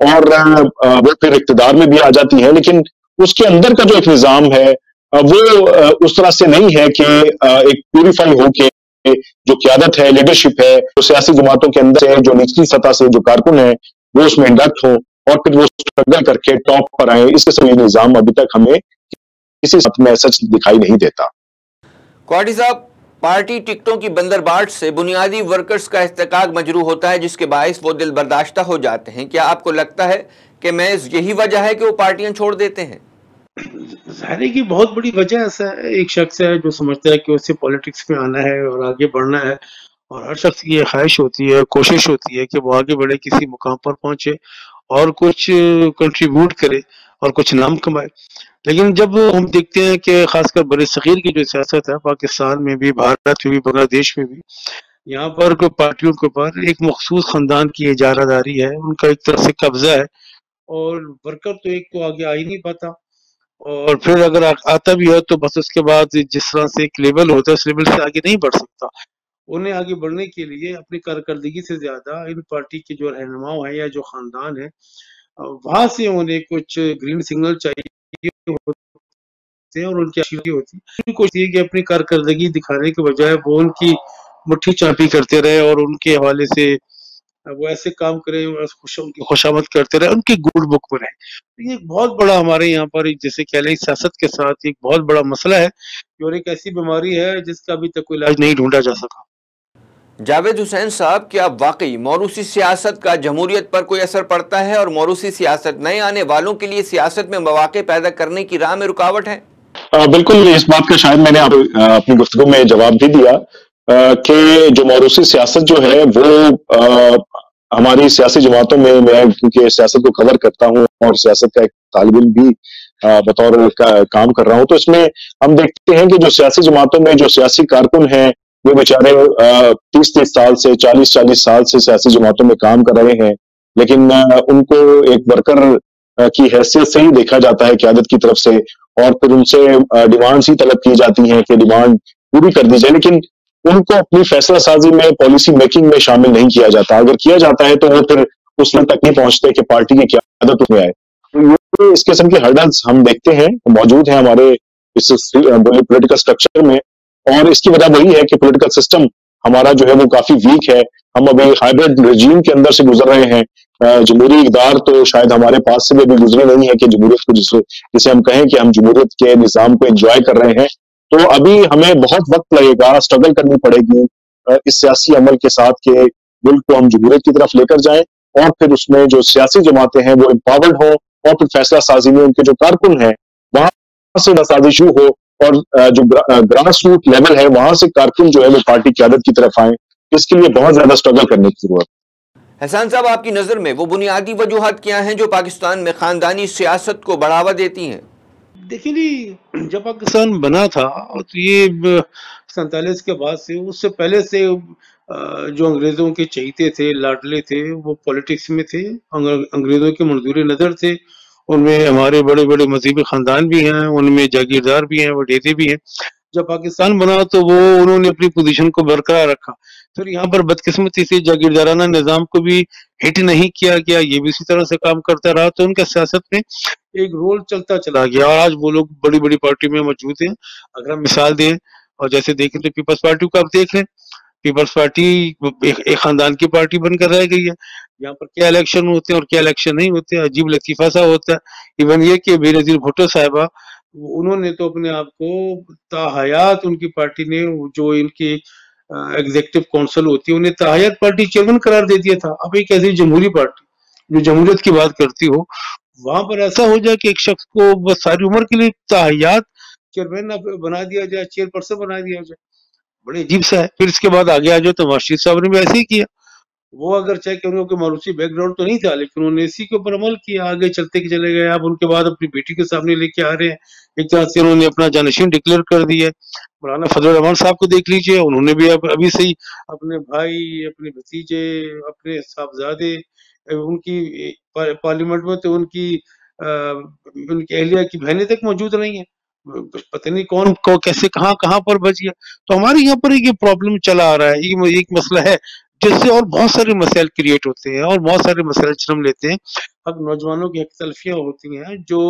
اور وہ پھر اقتدار میں بھی آ جاتی ہیں. لیکن اس کے اندر کا جو ایک نظام ہے وہ اس طرح سے نہیں ہے کہ ایک پیوریفائی ہو کے جو قیادت ہے، لیڈرشپ ہے، جو سیاسی جماعتوں کے اندر ہے، جو نچلی سطح سے جو کارکن ہیں وہ اس میں انڈکٹ ہوں اور پھر وہ اسٹرگل کر کے ٹاپ پر آئیں. اس قسم کا نظام ابھی تک ہمیں کسی سطح میں سچ دکھائی نہیں دیتا. کوارٹی صاحب، پارٹی ٹکٹوں کی بندرباٹ سے بنیادی ورکرز کا احتکاک مجروح ہوتا ہے، جس کے باعث وہ دل برداشتہ ہو جاتے ہیں. کیا آپ کو لگتا ہے کہ محض یہی وجہ ہے کہ وہ پارٹیاں چھوڑ دیتے ہیں؟ ظاہر ہے کہ بہت بڑی وجہ ایسا ہے. ایک شخص ہے جو سمجھتا ہے کہ اسے پالیٹکس میں آنا ہے اور آگے بڑھنا ہے، اور ہر شخص کی یہ خواہش ہوتی ہے، کوشش ہوتی ہے کہ وہ آگے بڑھے، کسی مقام پر پہنچے اور کچھ کنٹریبیوٹ کرے اور کچھ نام کمائے. لیکن جب ہم دیکھتے ہیں کہ خاص کر بر صغیر کی جو سیاست ہے، پاکستان میں بھی، بھارت میں بھی، بنگلہ دیش میں بھی، یہاں پر کوئی پارٹیوں کے اوپر ایک مخصوص خاندان کی اجارہ داری ہے، ان کا ایک طرح سے قبضہ ہے، اور ورکر تو ایک تو آگے آ ہی نہیں پاتا، اور پھر اگر آتا بھی ہے تو بس اس کے بعد جس طرح سے ایک لیول ہوتا ہے اس لیول سے آگے نہیں بڑھ سکتا. انہیں آگے بڑھنے کے لیے اپنی کارکردگی سے زیادہ ان پارٹی کے جو رہنما ہیں یا جو خاندان ہیں وہاں سے انہیں کچھ گرین سگنل چاہیے ہوتے ہیں، اور ان کی آشیوی ہوتی ہے. کوشش یہ کہ اپنی کارکردگی دکھانے کے بجائے وہ ان کی مٹھی چانپی کرتے رہے اور ان کے حوالے سے وہ ایسے کام کریں، ان کی خوشامد کرتے رہے، ان کی گڈ بک پر رہے. یہ ایک بہت بڑا ہمارے یہاں پر جیسے کہہ لیں سیاست کے ساتھ ایک بہت بڑا مسئلہ ہے، اور ایک ایسی بیماری ہے جس کا ابھی تک کوئی علاج نہیں ڈھونڈا جا سکا. جاوید حسین صاحب، کیا واقعی موروثی سیاست کا جمہوریت پر کوئی اثر پڑتا ہے، اور موروثی سیاست نئے آنے والوں کے لیے سیاست میں مواقع پیدا کرنے کی راہ میں رکاوٹ ہے؟ بالکل. اس بات کا شاید میں نے اپنی گفتگو میں جواب بھی دیا کہ جو موروثی سیاست جو ہے وہ ہماری سیاسی جماعتوں میں کیونکہ سیاست کو کور کرتا ہوں اور سیاست کا ایک طالب علم بھی بطور کام کر رہا ہوں، تو اس میں ہم دیکھتے ہیں کہ جو سیاسی جماعتوں میں جو سیاسی کارکن ہیں وہ بیچارے 30 سال سے 40 سال سے سیاسی جماعتوں میں کام کر رہے ہیں، لیکن ان کو ایک ورکر کی حیثیت سے ہی دیکھا جاتا ہے قیادت کی طرف سے، اور پھر ان سے ڈیمانڈز ہی طلب کی جاتی ہیں کہ ڈیمانڈ پوری کر دی جائے، لیکن ان کو اپنی فیصلہ سازی میں، پالیسی میکنگ میں شامل نہیں کیا جاتا. اگر کیا جاتا ہے تو وہ پھر اس لیول تک نہیں پہنچتے کہ پارٹی کی قیادت میں آئے. تو اس قسم کے ہرڈلز ہم دیکھتے ہیں موجود ہیں ہمارے اس پولیٹیکل اسٹرکچر میں، اور اس کی وجہ وہی ہے کہ پولیٹیکل سسٹم ہمارا جو ہے وہ کافی ویک ہے. ہم ابھی ہائبرڈ رجیم کے اندر سے گزر رہے ہیں. جمہوری اقدار تو شاید ہمارے پاس سے بھی ابھی گزرے نہیں ہے کہ جمہوریت کو جسے ہم کہیں کہ ہم جمہوریت کے نظام کو انجوائے کر رہے ہیں. تو ابھی ہمیں بہت وقت لگے گا، اسٹرگل کرنی پڑے گی اس سیاسی عمل کے ساتھ کہ ملک کو ہم جمہوریت کی طرف لے کر جائیں، اور پھر اس میں جو سیاسی جماعتیں ہیں وہ امپاورڈ ہوں، اور پھر فیصلہ سازی میں ان کے جو کارکن ہیں وہاں سے نسازش ہو، اور جو گراس روٹ لیول ہے وہاں سے کارکن جو ہے وہ پارٹی قیادت کی طرف آئیں. اس کے لیے بہت زیادہ اسٹرگل کرنے کی ضرورت ہے. حسان صاحب، آپ کی نظر میں وہ بنیادی وجوہات کیا ہیں جو پاکستان میں خاندانی سیاست کو بڑھاوا دیتی ہیں؟ دیکھیں جی، جب پاکستان بنا تھا تو یہ 47 کے بعد سے، اس سے پہلے سے جو انگریزوں کے چہیتے تھے، لاڈلے تھے، وہ پولیٹکس میں تھے، انگریزوں کے منظور نظر تھے. ان میں ہمارے بڑے بڑے مذہبی خاندان بھی ہیں، ان میں جاگیردار بھی ہیں، وڈیرے بھی ہیں. جب پاکستان بنا تو وہ انہوں نے اپنی پوزیشن کو برقرار رکھا. پھر یہاں پر بدقسمتی سے جاگیردارانہ نظام کو بھی ہٹ نہیں کیا گیا، یہ بھی اسی طرح سے کام کرتا رہا، تو ان کا سیاست میں ایک رول چلتا چلا گیا، اور آج وہ لوگ بڑی بڑی پارٹی میں موجود ہیں. اگر ہم مثال دیں اور جیسے دیکھیں تو پیپلز پارٹی کو آپ دیکھ لیں، پیپلز پارٹی ایک خاندان کی پارٹی بن کر رہ گئی ہے. یہاں پر کیا الیکشن ہوتے ہیں اور کیا الیکشن نہیں ہوتے، عجیب لطیفہ سا ہوتا ہے. ایون یہ کہ بے نظیر بھٹو صاحبہ، انہوں نے تو اپنے آپ کو تاحیات، ان کی پارٹی نے جو ان کی ایگزیکٹو کونسل ہوتی ہے انہیں تاحیات پارٹی چیئرمین قرار دے دیا تھا. اب ایک ایسی جمہوری پارٹی جو جمہوریت کی بات کرتی ہو، وہاں پر ایسا ہو جائے کہ ایک شخص کو بس ساری عمر کے لیے تاحیات چیئرمین بنا دیا جائے، چیئر پرسن بنا دیا جائے، بڑے عجیب سا ہے. پھر اس کے بعد آگے آ جائے تو نواز شریف صاحب نے بھی ایسے ہی کیا. وہ اگر چاہے کہ انہوں کے موروثی بیک گراؤنڈ تو نہیں تھا، لیکن انہوں نے اسی کے اوپر عمل کیا، آگے چلتے کے چلے گئے. اب ان کے بعد اپنی بیٹی کے سامنے لے کے آ رہے ہیں، ایک طرح سے انہوں نے اپنا جانشین ڈکلیئر کر دیا. مولانا فضل الرحمان صاحب کو دیکھ لیجئے، انہوں نے بھی ابھی سے ہی اپنے بھائی، اپنے بھتیجے، اپنے صاحبزادے، ان کی پارلیمنٹ میں تو ان کی اہلیہ کی بہنیں تک موجود نہیں ہیں. پتہ نہیں کون کو کیسے کہاں پر بچ گیا. تو ہمارے یہاں پر یہ پرابلم چلا آ رہا ہے. ایک مسئلہ ہے جس سے اور بہت سارے مسائل کریٹ ہوتے ہیں اور بہت سارے مسائل جنم لیتے ہیں. اب نوجوانوں کی ایک تلفیاں ہوتی ہیں جو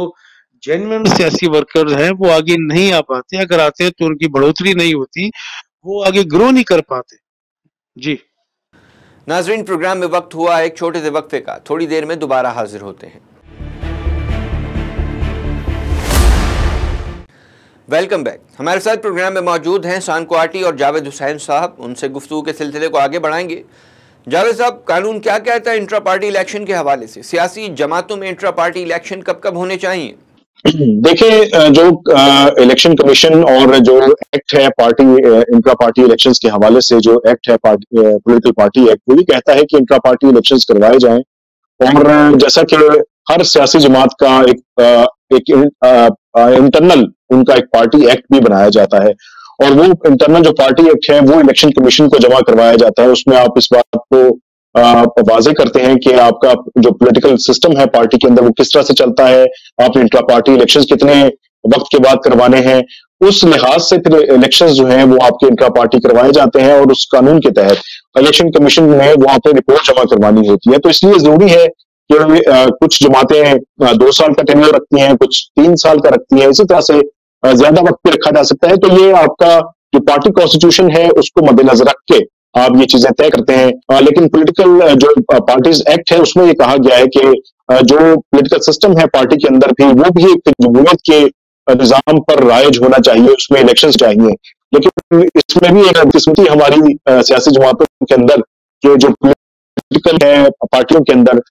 جینوئن سیاسی ورکر ہیں وہ آگے نہیں آ پاتے, اگر آتے ہیں تو ان کی بڑھوتری نہیں ہوتی, وہ آگے گرو نہیں کر پاتے. جی ناظرین, پروگرام میں وقت ہوا ایک چھوٹے سے وقفے کا, تھوڑی دیر میں دوبارہ حاضر ہوتے ہیں. Welcome back. ہمارے ساتھ پروگرام میں موجود ہیں سان کوآٹی اور جاوید حسین صاحب. ان سے گفتگو کے سلسلے کو آگے بڑھائیں گے. جاوید صاحب, قانون کیا کہتا ہے انٹرا پارٹی الیکشن کے حوالے سے؟ سیاسی جماعتوں میں انٹرا پارٹی الیکشن کب کب ہونے چاہیے؟ دیکھیں, جو الیکشن کمیشن اور جو ایکٹ ہے پارٹی انٹرا پارٹی الیکشنز کے حوالے سے, جو ایکٹ ہے پولیٹیکل پارٹی ایکٹ, وہ یہ کہتا ہے کہ انٹرا پارٹی الیکشنز کروائے جائیں. اور جیسا کہ ہر سیاسی جماعت کا ایک انٹرنل ان کا ایک پارٹی ایکٹ بھی بنایا جاتا ہے, اور وہ انٹرنل جو پارٹی ایکٹ ہے وہ الیکشن کمیشن کو جمع کروایا جاتا ہے. اس میں آپ اس بات کو واضح کرتے ہیں کہ آپ کا جو پولیٹیکل سسٹم ہے پارٹی کے اندر وہ کس طرح سے چلتا ہے, آپ نے انٹرا پارٹی الیکشنز کتنے وقت کے بعد کروانے ہیں. اس لحاظ سے پھر الیکشنز جو ہیں وہ آپ کے انٹرا پارٹی کروائے جاتے ہیں, اور اس قانون کے تحت الیکشن کمیشن میں وہاں پہ رپورٹ جمع کروانی ہوتی ہے. تو اس لیے ضروری ہے کہ کچھ جماعتیں 2 سال کا ٹینیور رکھتی ہیں, کچھ 3 سال کا رکھتی ہیں, اسی طرح سے زیادہ وقت پہ رکھا جا سکتا ہے. تو یہ آپ کا جو پارٹی کانسٹیٹیوشن ہے اس کو مد نظر رکھ کے آپ یہ چیزیں طے کرتے ہیں. لیکن پولیٹیکل جو پارٹیز ایکٹ ہے اس میں یہ کہا گیا ہے کہ جو پولیٹیکل سسٹم ہے پارٹی کے اندر بھی, وہ بھی ایک جمہوریت کے نظام پر رائج ہونا چاہیے, اس میں الیکشنز چاہیے. لیکن اس میں بھی ایک قسمتی ہماری سیاسی جماعتوں کے اندر کہ جو پولیٹیکل ہے پارٹیوں کے اندر,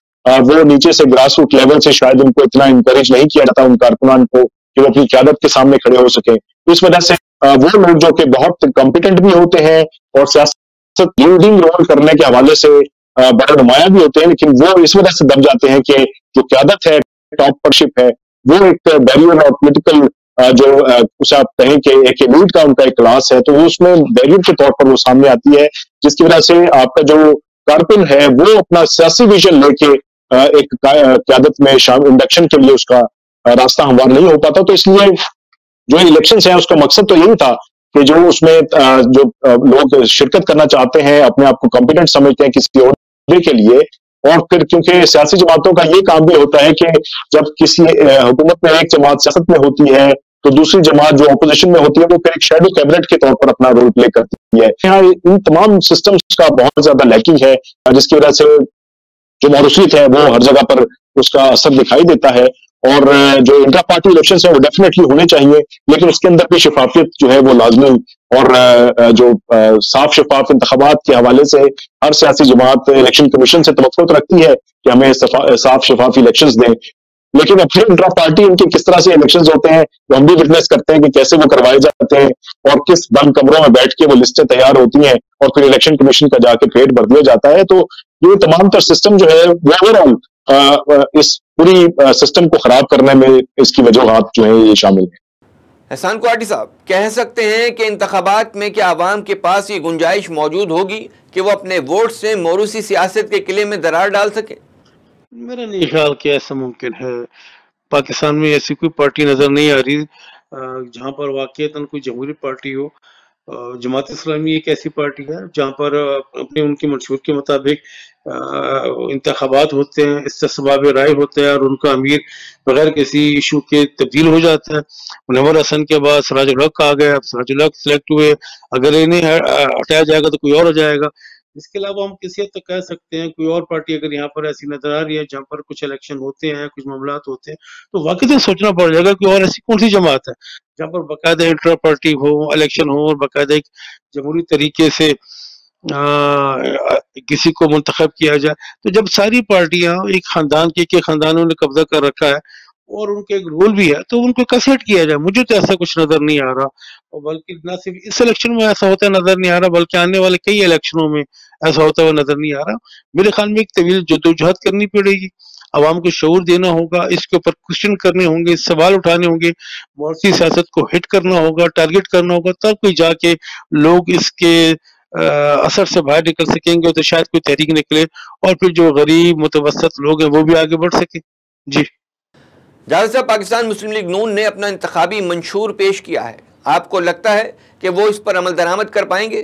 وہ نیچے سے گراس روٹ لیول سے شاید ان کو اتنا انکریج نہیں کیا جاتا ان کارکنان کو کہ وہ اپنی قیادت کے سامنے کھڑے ہو سکیں. اس وجہ سے وہ لوگ جو کہ بہت کمپیٹنٹ بھی ہوتے ہیں اور سیاست لیڈنگ رول کرنے کے حوالے سے بڑے نمایاں بھی ہوتے ہیں, لیکن وہ اس وجہ سے دب جاتے ہیں کہ جو قیادت ہے, ٹاپ پر شپ ہے, وہ ایک بیریئر اور پولیٹیکل جو اسے آپ کہیں کہ ایک ایلیٹ کا ان کا ایک کلاس ہے, تو وہ اس میں بیریئر کے طور پر وہ سامنے آتی ہے, جس کی وجہ سے آپ کا جو کارکن ہے وہ اپنا سیاسی ویژن لے کے ایک قیادت میں انڈکشن کے لیے اس کا راستہ ہموار نہیں ہو پاتا. تو اس لیے جو الیکشنز ہیں اس کا مقصد تو یہی تھا کہ جو اس میں جو لوگ شرکت کرنا چاہتے ہیں, اپنے آپ کو کمپیٹنٹ سمجھتے ہیں کسی عہدے کے لیے, اور پھر کیونکہ سیاسی جماعتوں کا یہ کام بھی ہوتا ہے کہ جب کسی حکومت میں ایک جماعت سیاست میں ہوتی ہے تو دوسری جماعت جو اپوزیشن میں ہوتی ہے وہ پھر ایک شیڈو کیبنٹ کے طور پر اپنا رول پلے کرتی ہے. یہاں ان تمام سسٹمز کا بہت زیادہ لیکنگ ہے, جس کی وجہ سے جو موروثیت ہے وہ ہر جگہ پر اس کا اثر دکھائی دیتا ہے. اور جو انٹرا پارٹی الیکشنز ہیں وہ ڈیفینیٹلی ہونے چاہیے, لیکن اس کے اندر بھی شفافیت جو ہے وہ لازمی, اور جو صاف شفاف انتخابات کے حوالے سے ہر سیاسی جماعت الیکشن کمیشن سے توقع رکھتی ہے کہ ہمیں صاف شفاف الیکشنز دیں. لیکن اب پھر انٹرا پارٹی ان کے کس طرح سے الیکشنز ہوتے ہیں وہ ہم بھی وٹنس کرتے ہیں کہ کیسے وہ کروائے جاتے ہیں, اور کس بند کمروں میں بیٹھ کے وہ لسٹیں تیار ہوتی ہیں اور پھر الیکشن کمیشن کا جا کے پیٹ بھر دیا جاتا ہے. تو یہ تمام تر سسٹم جو ہے وہ اوور آل اس پوری سسٹم کو خراب کرنے میں اس کی وجوہات جو ہیں یہ شامل ہیں. احسان کوآٹی صاحب, کہہ سکتے ہیں کہ انتخابات میں کیا عوام کے پاس یہ گنجائش موجود ہوگی کہ وہ اپنے ووٹ سے موروثی سیاست کے قلعے میں درار ڈال سکیں؟ میرا نہیں خیال کہ ایسا ممکن ہے. پاکستان میں ایسی کوئی پارٹی نظر نہیں آ رہی جہاں پر واقعتاً کوئی جمہوری پارٹی ہو. جماعت اسلامی ایک ایسی پارٹی ہے جہاں پر اپنے ان کی منشور کے مطابق انتخابات ہوتے ہیں, استصواب رائے ہوتا ہے, اور ان کا امیر بغیر کسی ایشو کے تبدیل ہو جاتا ہے. منور حسن کے بعد سراج الحق آ گئے, اب سراج الحق سلیکٹ ہوئے, اگر انہیں ہٹایا جائے گا تو کوئی اور ہو جائے گا. اس کے علاوہ ہم کسی حد تک کہہ سکتے ہیں کوئی اور پارٹی اگر یہاں پر ایسی نظر آ رہی ہے جہاں پر کچھ الیکشن ہوتے ہیں, کچھ معاملات ہوتے ہیں, تو واقعی سوچنا پڑ جائے گا کہ اور ایسی کون سی جماعت ہے جہاں پر باقاعدہ انٹرا پارٹی ہو, الیکشن ہو, اور باقاعدہ ایک جمہوری طریقے سے کسی کو منتخب کیا جائے. تو جب ساری پارٹیاں ایک خاندان کے خاندانوں نے قبضہ کر رکھا ہے اور ان کے ایک رول بھی ہے, تو ان کو کیسے ہٹ کیا جائے؟ مجھے تو ایسا کچھ نظر نہیں آ رہا, اور بلکہ نہ صرف اس الیکشن میں ایسا ہوتا نظر نہیں آ رہا بلکہ آنے والے کئی الیکشنوں میں ایسا ہوتا ہوا نظر نہیں آ رہا. میرے خیال میں ایک طویل جدوجہد کرنی پڑے گی, عوام کو شعور دینا ہوگا, اس کے اوپر کوشچن کرنے ہوں گے, سوال اٹھانے ہوں گے, موروثی سیاست کو ہٹ کرنا ہوگا, ٹارگٹ کرنا ہوگا, تب کوئی جا کے لوگ اس کے اثر سے باہر نکل سکیں گے, تو شاید کوئی تحریک نکلے اور پھر جو غریب متوسط لوگ ہیں وہ بھی آگے بڑھ سکیں. جی جاوید صاحب, پاکستان مسلم لیگ نون نے اپنا انتخابی منشور پیش کیا ہے, آپ کو لگتا ہے کہ وہ اس پر عمل درآمد کر پائیں گے؟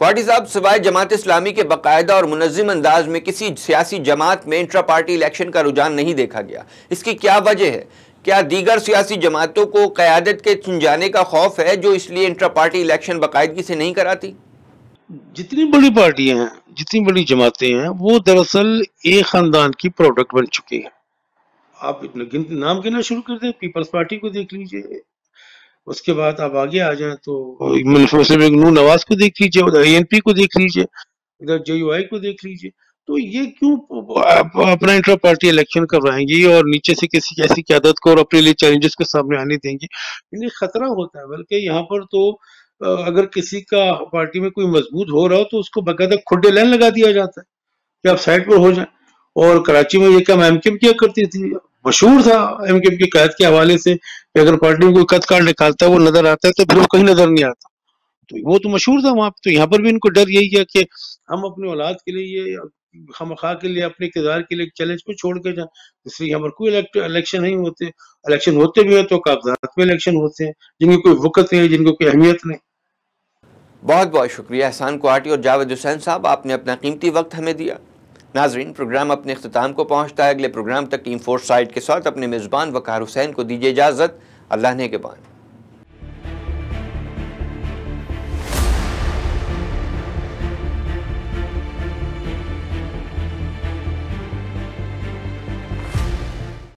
کوارٹی صاحب، سوائے جماعت اسلامی کے باقاعدہ اور منظم انداز میں کسی سیاسی جماعت میں انٹرا پارٹی الیکشن کا رجحان نہیں دیکھا گیا. اس کی کیا وجہ ہے؟ کیا دیگر سیاسی جماعتوں کو قیادت کے چن جانے کا خوف ہے جو اس لیے انٹرا پارٹی الیکشن باقاعدگی سے نہیں کراتی؟ جتنی بڑی پارٹیاں ہیں، جتنی بڑی جماعتیں ہیں، وہ دراصل ایک خاندان کی پروڈکٹ بن چکی ہیں. آپ نام گننا شروع کر دیں، پیپلز پارٹی کو دیکھ لیجئے، اس کے بعد آپ آگے آ جائیں تو مسلم لیگ نون نواز کو دیکھ لیجئے، ادھر اے این پی کو دیکھ لیجئے، ادھر جے یو آئی کو دیکھ لیجئے. تو یہ کیوں اپنا انٹرا پارٹی الیکشن کروائیں گی اور نیچے سے کسی ایسی قیادت کو اور اپنے لیے چیلنجز کے سامنے آنے دیں گی؟ انہیں خطرہ ہوتا ہے. بلکہ یہاں پر تو اگر کسی کا پارٹی میں کوئی مضبوط ہو رہا ہو تو اس کو باقاعدہ کھڈے لائن لگا دیا جاتا ہے کہ آپ سائڈ پر ہو جائیں. اور کراچی میں یہ کام ایم کیو کیا کرتی تھی، مشہور تھا ایم کیو کی قائد کے حوالے سے کہ اگر پارٹی میں کوئی قد کارڈ نکالتا ہے وہ نظر آتا ہے تو پھر وہ کہیں نظر نہیں آتا. تو وہ تو مشہور تھا وہاں پہ. تو یہاں پر بھی ان کو ڈر یہی ہے کہ ہم اپنی اولاد کے لیے، خواہ کے لیے، اپنے اقتدار کے لیے چیلنج کو چھوڑ کے جائیں. اس لیے یہاں پر کوئی الیکشن نہیں ہوتے. الیکشن ہوتے بھی ہیں تو کاغذات میں الیکشن ہوتے ہیں جن کی کوئی وقت نہیں، جن کو کوئی اہمیت نہیں. بہت بہت شکریہ احسان کوہاٹی اور جاوید حسین صاحب، آپ نے اپنا قیمتی وقت ہمیں دیا. ناظرین، پروگرام اپنے اختتام کو پہنچتا ہے. اگلے پروگرام تک ٹیم فورس سائٹ کے ساتھ اپنے میزبان وقار حسین کو دیجیے اجازت. اللہ نے کے بان.